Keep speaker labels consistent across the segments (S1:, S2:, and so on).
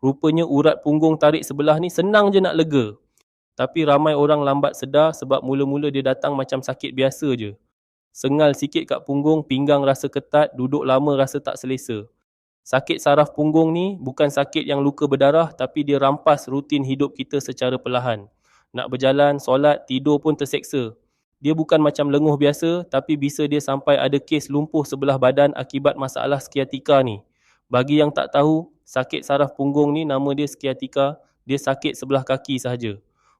S1: Rupanya urat punggung tarik sebelah ni senang je nak lega. Tapi ramai orang lambat sedar sebab mula-mula dia datang macam sakit biasa je. Sengal sikit kat punggung, pinggang rasa ketat, duduk lama rasa tak selesa. Sakit saraf punggung ni bukan sakit yang luka berdarah tapi dia rampas rutin hidup kita secara perlahan. Nak berjalan, solat, tidur pun terseksa. Dia bukan macam lenguh biasa tapi bisa dia sampai ada kes lumpuh sebelah badan akibat masalah skiatika ni. Bagi yang tak tahu, sakit saraf punggung ni nama dia skiatika, dia sakit sebelah kaki sahaja.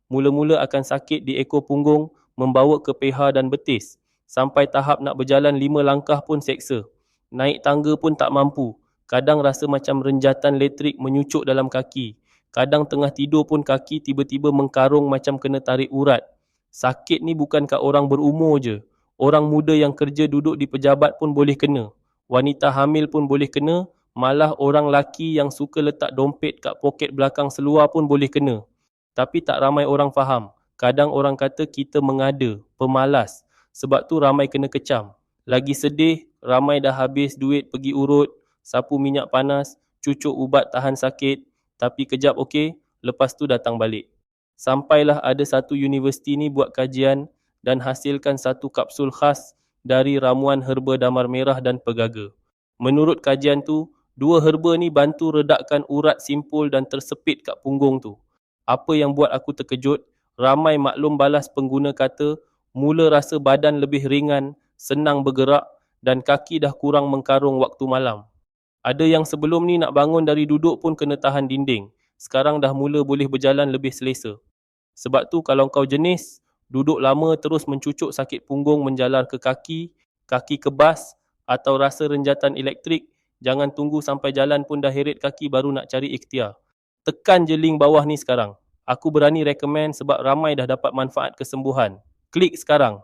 S1: Mula-mula akan sakit di ekor punggung, membawa ke peha dan betis. Sampai tahap nak berjalan 5 langkah pun seksa. Naik tangga pun tak mampu. Kadang rasa macam renjatan elektrik menyucuk dalam kaki. Kadang tengah tidur pun kaki tiba-tiba mengkarung macam kena tarik urat. Sakit ni bukan kat orang berumur je. Orang muda yang kerja duduk di pejabat pun boleh kena. Wanita hamil pun boleh kena. Malah orang laki yang suka letak dompet kat poket belakang seluar pun boleh kena. Tapi tak ramai orang faham. Kadang orang kata kita mengada, pemalas. Sebab tu ramai kena kecam. Lagi sedih, ramai dah habis duit pergi urut, sapu minyak panas, cucuk ubat tahan sakit. Tapi kejap okey, lepas tu datang balik. Sampailah ada satu universiti ni buat kajian dan hasilkan satu kapsul khas dari ramuan herba damar merah dan pegaga. Menurut kajian tu, 2 herba ni bantu redakkan urat simpul dan tersepit kat punggung tu. Apa yang buat aku terkejut, ramai maklum balas pengguna kata mula rasa badan lebih ringan, senang bergerak dan kaki dah kurang mengkarung waktu malam. Ada yang sebelum ni nak bangun dari duduk pun kena tahan dinding. Sekarang dah mula boleh berjalan lebih selesa. Sebab tu kalau kau jenis, duduk lama terus mencucuk sakit punggung menjalar ke kaki, kaki kebas atau rasa renjatan elektrik, jangan tunggu sampai jalan pun dah heret kaki baru nak cari ikhtiar. Tekan je link bawah ni sekarang. Aku berani recommend sebab ramai dah dapat manfaat kesembuhan. Klik sekarang.